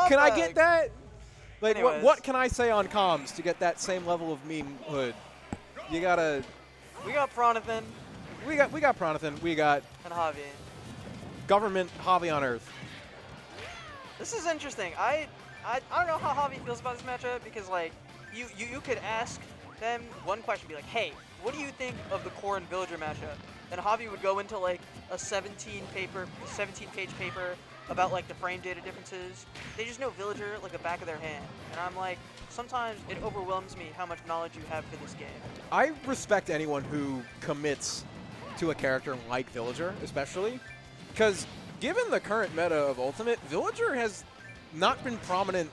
Can I get that? Like, Anyways. what can I say on comms to get that same level of meme-hood? You gotta... We got Prawnathan We got Prawnathan. We got and Javi. government Javi on Earth. This is interesting. I don't know how Javi feels about this matchup because like you could ask them one question, be like, hey, what do you think of the Corrin Villager matchup? And Javi would go into like a 17-page paper about like the frame data differences. They just know Villager like the back of their hand. And I'm like, sometimes it overwhelms me how much knowledge you have for this game. I respect anyone who commits to a character like Villager, especially, because given the current meta of Ultimate, Villager has not been prominent.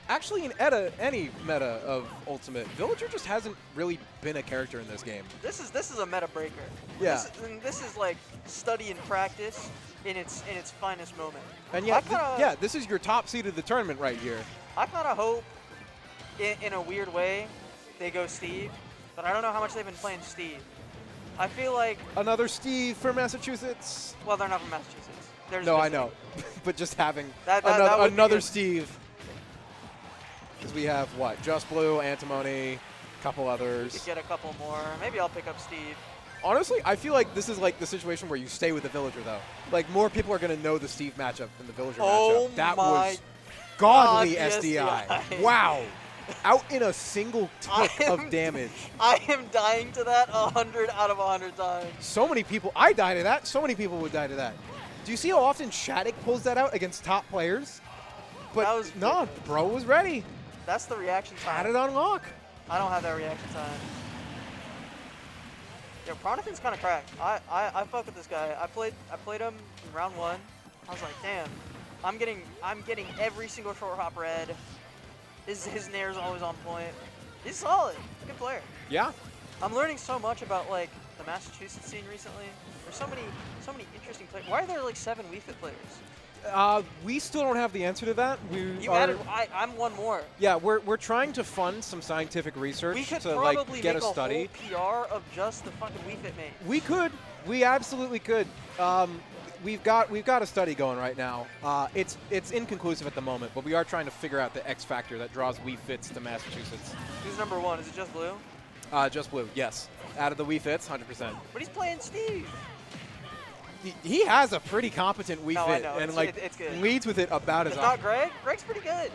Actually, in any meta of Ultimate, Villager just hasn't really been a character in this game. This is a meta breaker. Yeah. This is like study and practice in its finest moment. And yeah, this is your top seed of the tournament right here. I kind of hope, in a weird way, they go Steve, but I don't know how much they've been playing Steve. I feel like... Another Steve from Massachusetts. Well, they're not from Massachusetts. They're No, I visiting. know. But just having That would be another good. Steve. Because we have, what, Just Blue, Antimony, a couple We others. could get a couple more. Maybe I'll pick up Steve. Honestly, I feel like this is like the situation where you stay with the Villager, though. Like, more people are going to know the Steve matchup than the Villager matchup. That was godly God, SDI. SDI. Wow. Out in a single tick of damage. I am dying to that 100 out of 100 times. So many people. I die to that. So many people would die to that. Do you see how often Shattuck pulls that out against top players? But That was no, ridiculous. bro was ready. That's the reaction Had time. it on lock. I don't have that reaction time. Yo, Prawnathan's kind of cracked. I fuck with this guy. I played him in round 1. I was like, damn, I'm getting every single short hop red. His nair's always on point. He's solid. Good player. Yeah. I'm learning so much about like the Massachusetts scene recently. There's so many interesting players. Why are there like 7 Wii Fit players? We still don't have the answer to that. You added. I'm one more. Yeah, we're trying to fund some scientific research We could to probably like get make a study. whole PR of just the fucking Wii Fit main. We could. We absolutely could. We've got a study going right now. It's inconclusive at the moment, but we are trying to figure out the X factor that draws Wii Fits to Massachusetts. Who's number 1? Is it just Blue? Just Blue, yes. Out of the Wii Fits, 100%. But he's playing Steve. He has a pretty competent Wii No, I Fit, know. and It's- it's good. leads with it about as It's often. not Greg. Greg's pretty good.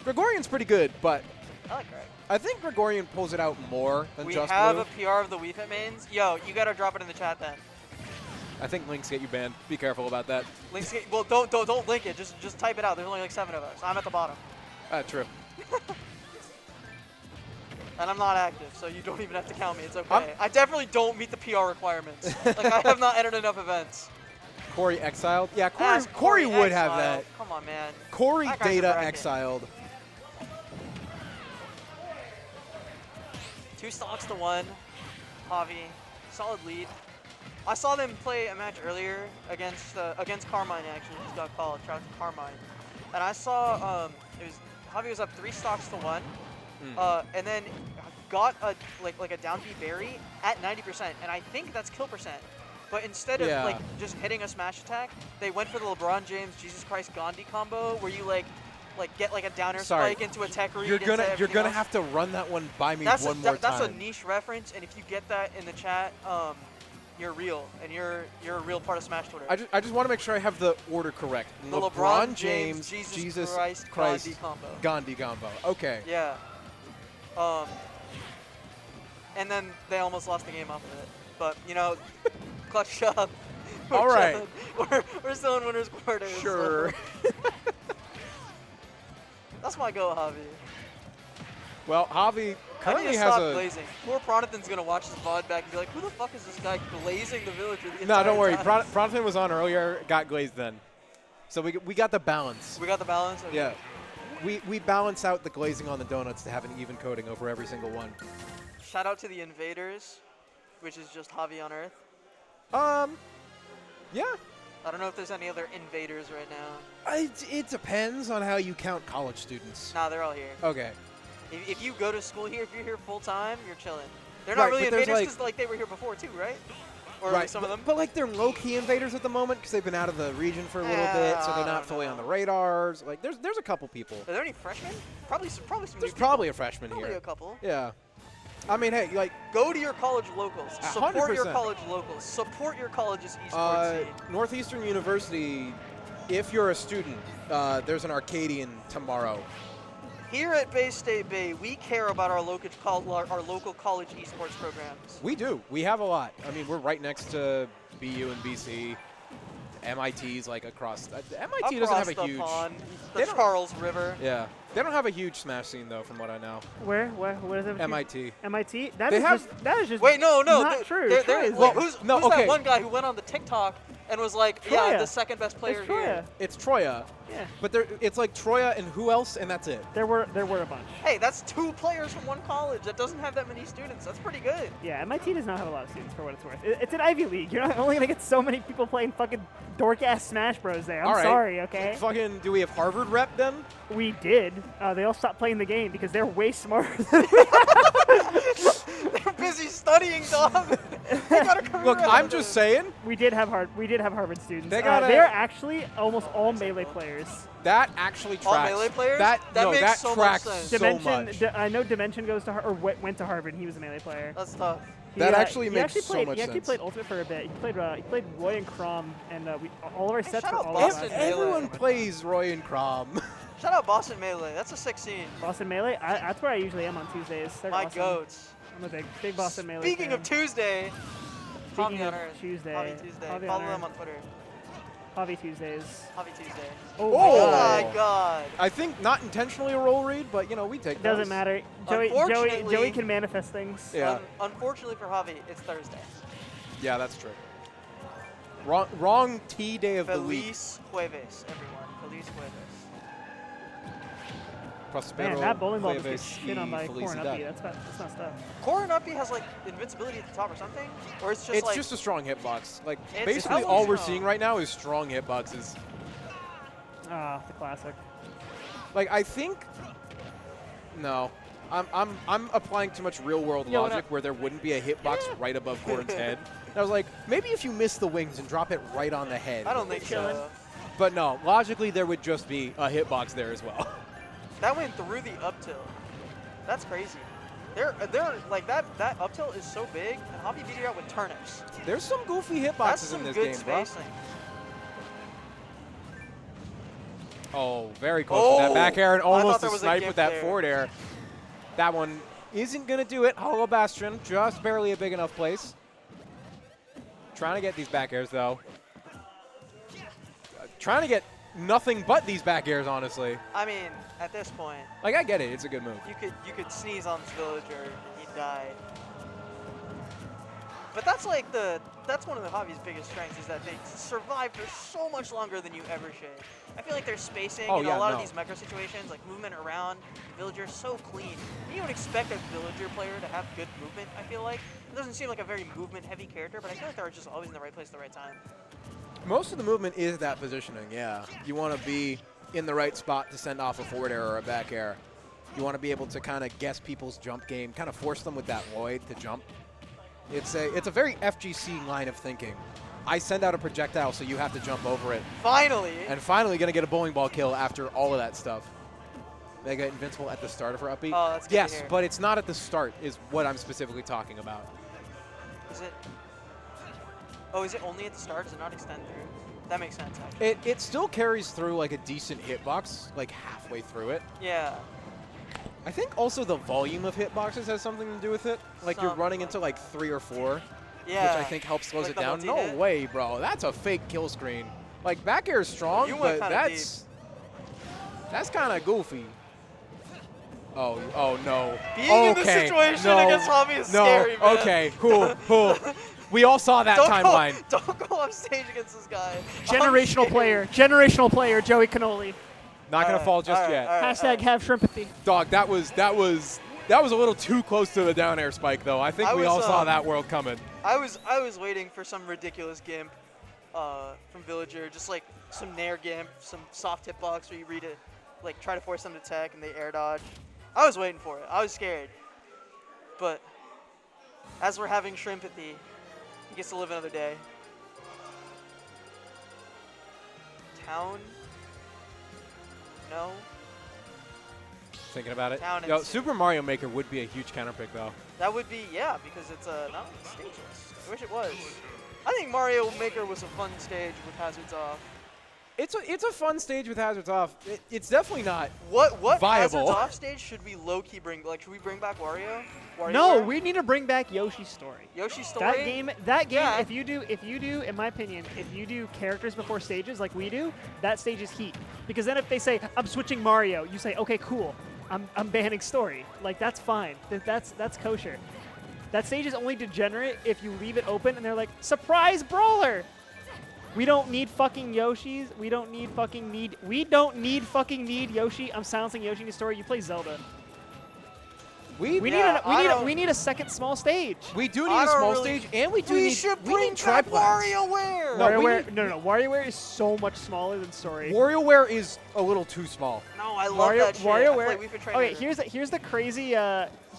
Gregorian's pretty good, but I like Greg. I think Gregorian pulls it out more than We Just have Blue. a PR of the Wii Fit mains. Yo, you gotta drop it in the chat then. I think links get you banned. Be careful about that. Links. Well, don't link it. Just type it out. There's only like 7 of us. I'm at the bottom, True. and I'm not active, so you don't even have to count me. It's okay. I definitely don't meet the PR requirements. Like I have not entered enough events. Corey exiled. Yeah, Ask Corey would have exiled. that. Come on, man. Corey That guy's a data bracket. exiled. 2 stocks to 1. Javi, solid lead. I saw them play a match earlier against Carmine. Actually, just got called. Shout out to Carmine. And I saw Javi was up 3 stocks to 1, and then got a like a down B berry at 90%, and I think that's kill percent. But instead of like just hitting a smash attack, they went for the LeBron James Jesus Christ Gandhi combo, where you like get like a downer spike into a tech read. You're gonna else. have to run that one by me That's one more time. That's a niche reference, and if you get that in the chat, you're real, and you're a real part of Smash Twitter. I just want to make sure I have the order correct. The LeBron James Jesus Christ Gandhi combo. Gandhi combo. Okay. Yeah. And then they almost lost the game off of it. But, you know, clutch up. All right. We're still in winner's quarters. Sure. So. That's my go, Javi. Well, Javi I need currently to has stop a. glazing. Poor Prawnathan's going to watch this VOD back and be like, who the fuck is this guy glazing the villager the No, entire don't worry. time? Prawnathan was on earlier, got glazed then. So we got the balance. We got the balance? Okay. Yeah. We balance out the glazing on the donuts to have an even coating over every single one. Shout out to the Invaders, which is just Javi on Earth. Yeah. I don't know if there's any other Invaders right now. It depends on how you count college students. Nah, they're all here. Okay. If you go to school here, if you're here full time, you're chilling. They're Right, not really but there's, Invaders because like they were here before too, right? or at least some of them. But like they're low-key invaders at the moment because they've been out of the region for a little bit, so they're not fully on the radars. Like there's a couple people. Are there any freshmen? Probably some. There's probably a freshman probably here. a couple. Yeah. I mean, hey, like go to your college locals. Support 100%. your college locals. Support your college's esports scene. Northeastern University. If you're a student, there's an Arcadian tomorrow. Here at Bay State Bay, we care about our local college esports programs. We do. We have a lot. I mean, we're right next to BU and BC. MIT's like across. MIT doesn't have a huge. Pond, the Charles River. Yeah, they don't have a huge Smash scene though, from what I know. Where is it? MIT. MIT. That is just. Wait, no, not true. Who's that one guy who went on the TikTok and was like, Troya. yeah, the second best player It's Troya. here. It's Troya. Yeah. But it's like Troya and who else, and that's it. There were a bunch. Hey, that's 2 players from one college. That doesn't have that many students. That's pretty good. Yeah, MIT does not have a lot of students, for what it's worth. It's an Ivy League. You're not only gonna get so many people playing fucking dork-ass Smash Bros. There. I'm sorry, okay? Fucking, do we have Harvard rep then? We did. They all stopped playing the game because they're way smarter than we They're busy studying, dog. They got a career Look, out I'm of just it. saying. We did have Harvard students. They're actually almost all Melee players. That actually tracks. All Melee players? That makes so much tracks sense. so much. I know Dimension goes to went to Harvard, and he was a Melee player. That's tough. That actually makes so much He actually sense. played Ultimate for a bit. He played Roy and Crom, and all of our sets shout were out all Boston last Melee. Everyone plays Roy and Crom. Shout out Boston Melee. That's a sick scene. Boston Melee. That's where I usually am on Tuesdays. They're My awesome. goats. I'm a big Boston Melee. Speaking fan. of Tuesday, Speaking Javi of on Earth. Tuesday, Javi Tuesday. Javi on Follow Earth. them on Twitter. Javi Tuesdays. Javi Tuesday. Oh, Oh. my My God. I think not intentionally a roll read, but you know we take. Doesn't those. matter. Joey Unfortunately- can manifest things. Yeah. Unfortunately for Javi, it's Thursday. Yeah, that's true. Wrong T day of the week. Feliz Jueves, everyone. Feliz Jueves. Prospero Man, that bowling ball just Jueves gets spin on by y Corrin felicidad. Uppy. That's not stuff. Corrin Uppy has like invincibility at the top or something? Or it's just It's like. just a strong hitbox. Like It's basically hella all we're strong. seeing right now is strong hitboxes. Ah, the classic. Like I think. No. I'm applying too much real world Yeah, logic where there wouldn't be a hitbox right above Corrin's head. And I was like, maybe if you miss the wings and drop it right on the head. I don't think Chilling. so. But no, logically there would just be a hitbox there as well. That went through the up tilt. That's crazy. They're like that up tilt is so big, and Javi beat it out with turnips. There's some goofy That's hitboxes some in this good game, bro. spacing. Oh, very close to that back air and I thought almost there a was a snipe gift with that there. forward air. That one isn't going to do it. Hollow Bastion, just barely a big enough place. Trying to get these back airs, though. Trying to get nothing but these back airs, honestly. I mean, at this point, Like, I get it. It's a good move. you could sneeze on this villager and he'd die. But that's like that's one of the Javi's biggest strengths is that they survive for so much longer than you ever should. I feel like their spacing in a lot of these micro situations, like movement around villager, so clean. You would expect a villager player to have good movement. I feel like it doesn't seem like a very movement-heavy character, but I feel like they're just always in the right place at the right time. Most of the movement is that positioning, yeah. You want to be in the right spot to send off a forward air or a back air. You want to be able to kind of guess people's jump game, kind of force them with that Lloyd to jump. It's a very FGC line of thinking. I send out a projectile, so you have to jump over it. Finally! And finally going to get a bowling ball kill after all of that stuff. Mega invincible at the start of her uppy. Oh, that's good to yes, hear. but it's not at the start is what I'm specifically talking about. Is it? Oh, is it only at the start? Does it not extend through? That makes sense, actually. It still carries through like a decent hitbox, like halfway through it. Yeah. I think also the volume of hitboxes has something to do with it. Like you're Something running like into like 3 or 4, Yeah. which I think helps slows Like it the down. No multi-hit? way, bro. That's a fake kill screen. Like back air is strong, You went but kinda that's kind of goofy. Oh no. Being in this Okay, situation no, against Javi is no, scary, man. okay, cool. We all saw that timeline. Don't go off stage against this guy. Generational player, Joey Cannoli. Not gonna fall just yet. Hashtag have shrimpathy. Dog, that was a little too close to the down air spike, though. I think we all saw that world coming. I was waiting for some ridiculous gimp from Villager, just like some nair gimp, some soft hitbox where you read it, like try to force them to tech and they air dodge. I was waiting for it. I was scared. But as we're having shrimpathy, He gets to live another day. Town? No. Thinking about it. Down Yo, and Super Mario Maker would be a huge counter pick, though. That would be, yeah, because it's not stageless. I wish it was. I think Mario Maker was a fun stage with hazards off. It's a fun stage with hazards off. It's definitely not What viable. hazards off stage should we low-key bring? Like, should we bring back Wario? No, WarioWare? we need to bring back Yoshi's Story. Yoshi's Story? That game, Yeah. if you do, in my opinion, if you do characters before stages like we do, that stage is heat. Because then if they say, I'm switching Mario, you say, okay, cool. I'm banning Story. Like, that's fine. That's kosher. That stage is only degenerate if you leave it open and they're like, surprise brawler! We don't need fucking Yoshis. We don't need fucking Yoshi. I'm silencing Yoshi in the story. You play Zelda. We need a second small stage. We do need a small stage, and we should need bring back triplets. WarioWare! No, WarioWare is so much smaller than Story. WarioWare is a little too small. No, I love that shit. WarioWare. We've been trying Okay, to here's the crazy.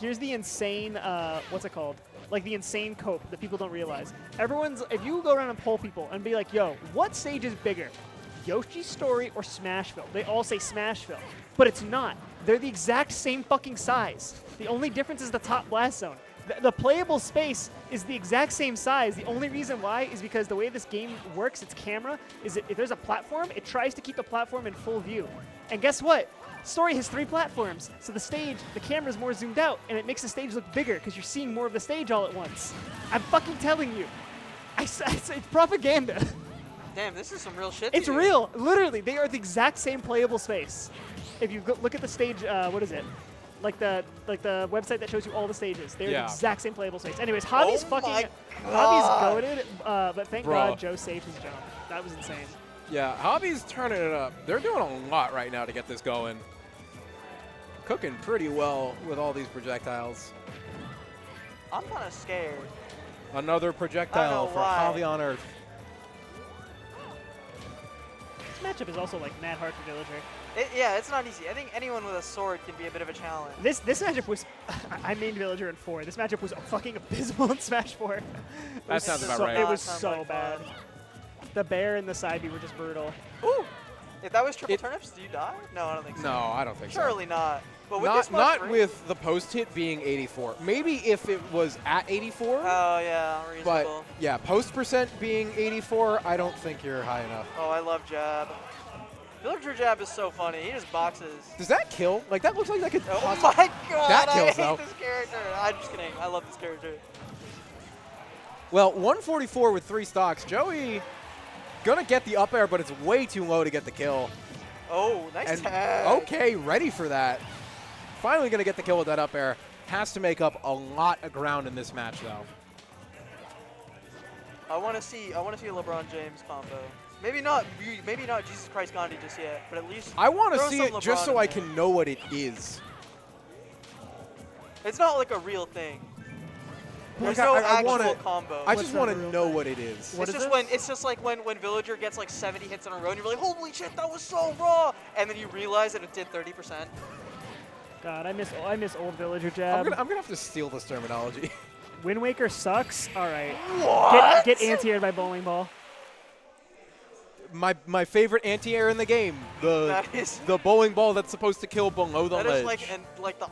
Here's the insane. What's it called? Like the insane cope that people don't realize. If you go around and poll people and be like, yo, what stage is bigger? Yoshi's Story or Smashville? They all say Smashville. But it's not. They're the exact same fucking size. The only difference is the top blast zone. The playable space is the exact same size. The only reason why is because the way this game works, its camera, is if there's a platform, it tries to keep the platform in full view. And guess what? Story has 3 platforms, so the camera's more zoomed out, and it makes the stage look bigger because you're seeing more of the stage all at once. I'm fucking telling you. It's propaganda. Damn, this is some real shit. It's real. Literally, they are the exact same playable space. If you look at the stage, what is it? Like the website that shows you all the stages. They're the exact same playable space. Anyways, Javi's Javi's goated, but thank God Joe saved his jump. That was insane. Yeah, Javi's turning it up. They're doing a lot right now to get this going. Cooking pretty well with all these projectiles. I'm kind of scared. Another projectile for Javi on Earth. This matchup is also like mad hard for Villager. Yeah, it's not easy. I think anyone with a sword can be a bit of a challenge. This matchup was, I mained Villager in 4. This matchup was fucking abysmal in Smash 4. That sounds about right. It was so bad. The bear and the side B were just brutal. Ooh! If that was triple turnips, do you die? No, I don't think so. No, I don't think so. Surely not. But with this much not with the post hit being 84. Maybe if it was at 84. Oh yeah, reasonable. But yeah, post percent being 84, I don't think you're high enough. Oh, I love jab. Villager jab is so funny. He just boxes. Does that kill? Like that looks like that could. Oh my god! That kills, I hate though. this character. I'm just kidding. I love this character. Well, 144 with 3 stocks. Joey gonna get the up air, but it's way too low to get the kill. Oh, nice tag. Okay, ready for that. Finally gonna get the kill with that up air. Has to make up a lot of ground in this match, though. I want to see a LeBron James combo. Maybe not Jesus Christ Gandhi just yet, but at least I want to throw see some it LeBron just so in I there. can know what it is. It's not like a real thing. There's Like, no I actual wanna- combo. I What's just not want a to real know thing? what it is. What It's is just this? it's just like when Villager gets like 70 hits in a row and you're like, holy shit, that was so raw, and then you realize that it did 30%. God, I miss old Villager I'm jab. gonna have to steal this terminology. Wind Waker sucks. All right. What? Get anti-aired by bowling ball. my favorite anti-air in the game, That is- the bowling ball that's supposed to kill below the That ledge. is like the